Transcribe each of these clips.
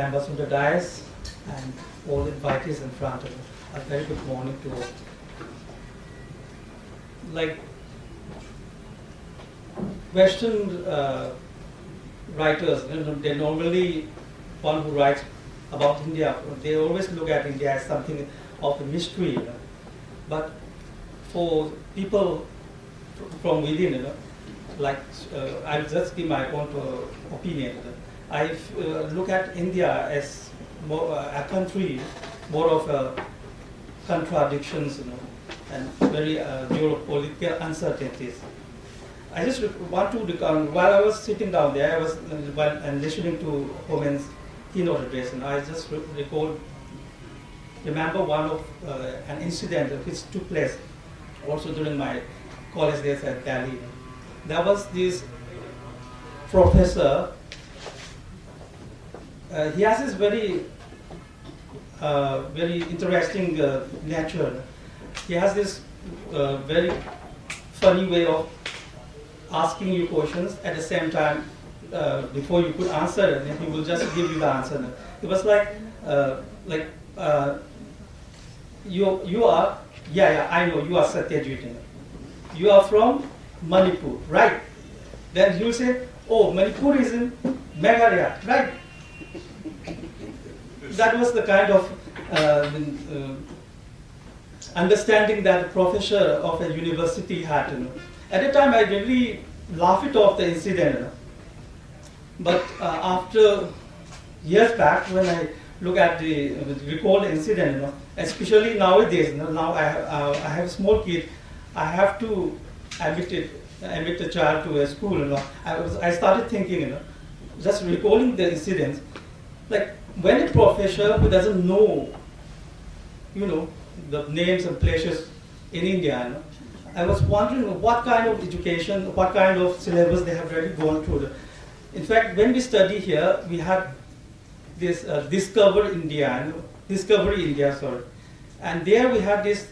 members of the dais, and all the invitees in front of us. A very good morning to all. Like Western writers, they normally, one who writes about India, they always look at India as something of a mystery. But for people from within, like I'll just give my own opinion. I look at India as more, a country, more of contradictions, and very geopolitical uncertainties. I just want to, while I was sitting down there, I was and listening to Homan's keynote address, and I just remember one of an incident which took place also during my college days at Delhi. There was this professor. He has this very interesting nature. He has this very funny way of asking you questions at the same time before you could answer it, and he will just give you the answer. It was like you are, yeah, I know, you are Satyajit. You are from Manipur, right? Then he will say, oh, Manipur is in Meghalaya, right? That was the kind of understanding that the professor of a university had. At the time, I really laughed it off the incident. But after years back, when I look at the recall the incident, especially nowadays, now I have a small kid, I have to admit the child to a school. I started thinking, just recalling the incidents, like when a professor who doesn't know, the names and places in India, I was wondering what kind of education, what kind of syllabus they have already gone through. In fact, when we study here, we had this Discovery India, and there we have these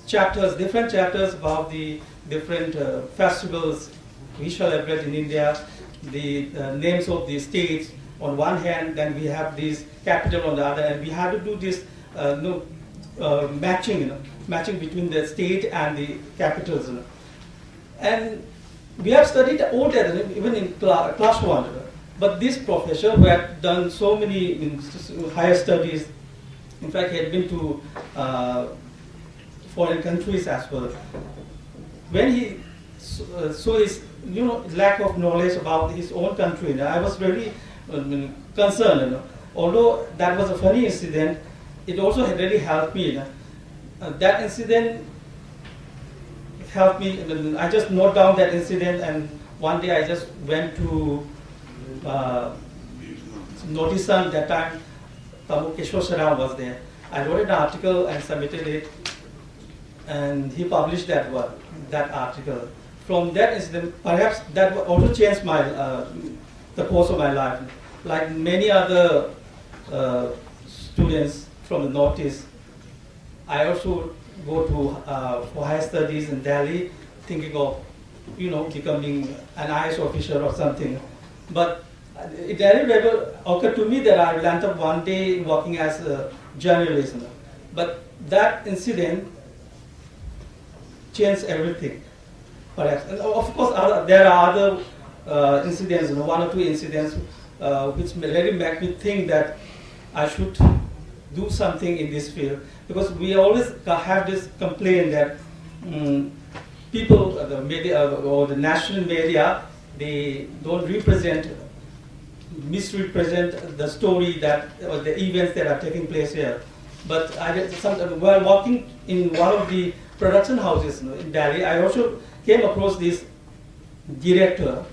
chapters, different chapters about the different festivals we celebrate in India, the names of the states on one hand, then we have this capital on the other, and we had to do this matching between the state and the capitals. And we have studied all that, even in class 1. But this professor who had done so many higher studies, in fact, he had been to foreign countries as well. When he saw his lack of knowledge about his own country, I was very concerned. Although that was a funny incident, it also had really helped me. That incident helped me. I just note down that incident, and one day I just went to Notisan. That time, Keshwar Saram was there. I wrote an article and submitted it, and he published that article. From that incident, perhaps that also changed the course of my life. Like many other students from the Northeast, I also go to for higher studies in Delhi, thinking of becoming an IAS officer or something. But it never occurred to me that I will end up one day working as a journalist. But that incident changed everything, perhaps. And of course, there are other incidents, one or two incidents, which really make me think that I should do something in this field, because we always have this complaint that people, the media or the national media, they don't misrepresent the story or the events that are taking place here. But while working in one of the production houses in Delhi, I also came across this director.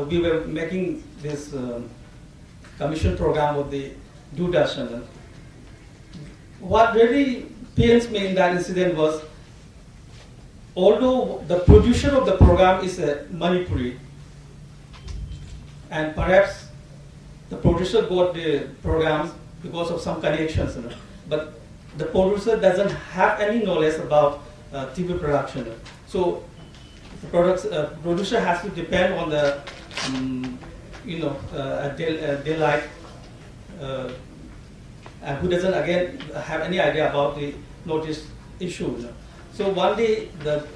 We were making this commission program of the Doordarshan. What really pains me in that incident was, although the producer of the program is a Manipuri, and perhaps the producer got the programs because of some connections, but the producer doesn't have any knowledge about TV production. So the producer has to depend on the daylight and who doesn't again have any idea about the notice issue. So one day the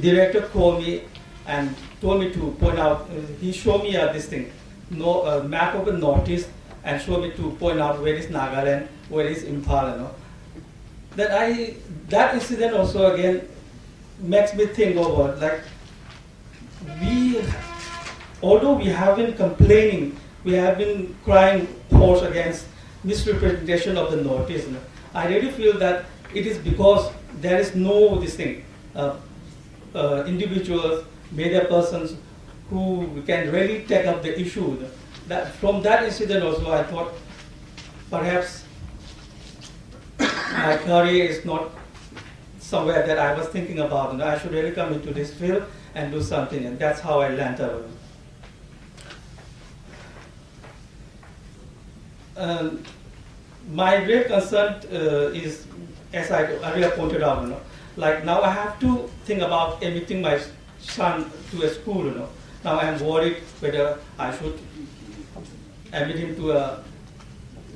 director called me and told me to point out. He showed me this thing, map of the notice, and showed me to point out where is Nagaland, where is Impala. Then that incident also again makes me think over, like, although we have been complaining, we have been crying hoarse against misrepresentation of the notice, I really feel that it is because there is no this thing, individuals, media persons who can really take up the issue. That from that incident also, I thought perhaps my career is not somewhere that I was thinking about, and I should really come into this field and do something, and that's how I landed. My real concern is, as I earlier pointed out, like now I have to think about admitting my son to a school. Now I am worried whether I should admit him to a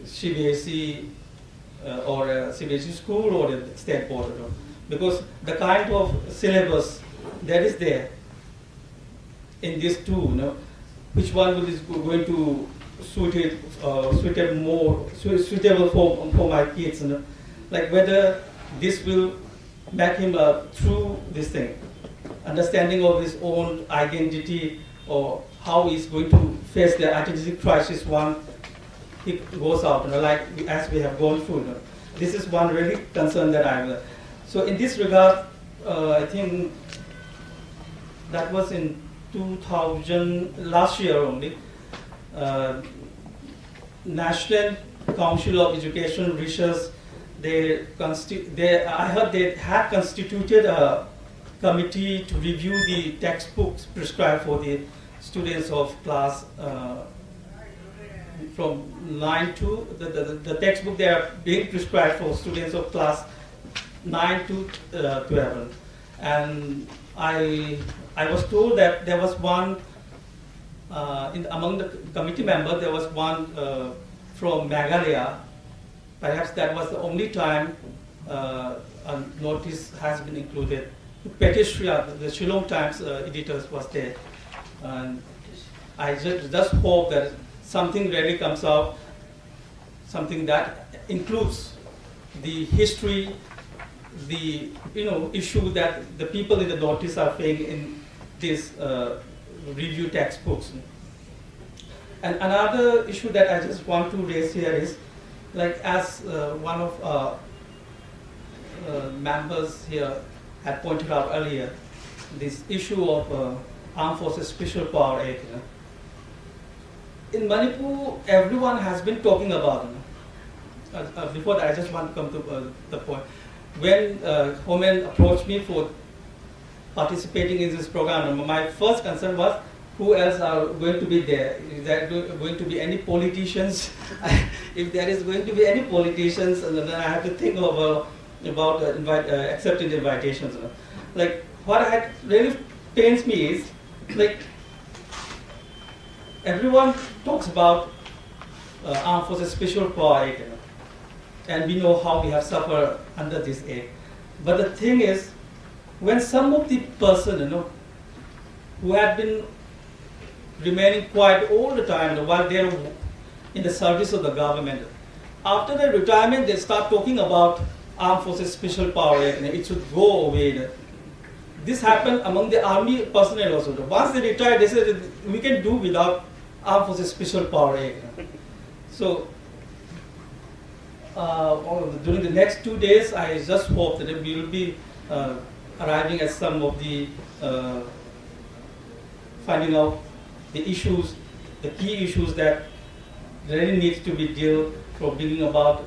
CBSE or a CBSE school or a state board, because the kind of syllabus that is there in these two, which one is going to suitable for my kids, like whether this will make him through this thing, understanding of his own identity, or how he's going to face the identity crisis once he goes out, like as we have gone through. This is one really concern that I have. So in this regard, I think that was in 2000, last year only, National Council of Education Research, I heard they had constituted a committee to review the textbooks prescribed for the students of class from 9 to, the textbook they are being prescribed for students of class 9 to 12. And I was told that there was one, among the committee members, there was one from Meghalaya. Perhaps that was the only time a notice has been included. Petishria, the Shillong Times editors was there. And I just hope that something really comes out, something that includes the history, the issue that the people in the notice are facing in these review textbooks. And another issue that I just want to raise here is, like as one of members here had pointed out earlier, this issue of Armed Forces Special Power Act. In Manipur, everyone has been talking about it. Before that, I just want to come to the point. When Homen approached me for participating in this program, my first concern was, who else are going to be there? Is there going to be any politicians? If there is going to be any politicians, then I have to think about accepting the invitations. Like what really pains me is, like everyone talks about Armed Forces Special Power Act, and we know how we have suffered under this act. But the thing is, when some of the person, who have been remaining quiet all the time while they're in the service of the government, after their retirement, they start talking about Armed Forces Special Power Act, it should go away. This happened among the army personnel also. Once they retire, they say we can do without Armed Forces Special Power Act. So during the next 2 days, I just hope that we will be arriving at some of the finding out the issues, the key issues that really needs to be dealt for bringing about,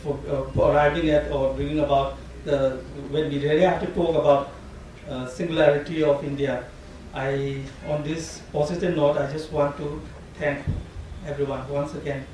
for arriving at or bringing about when we really have to talk about singularity of India. On this positive note, I just want to thank everyone once again.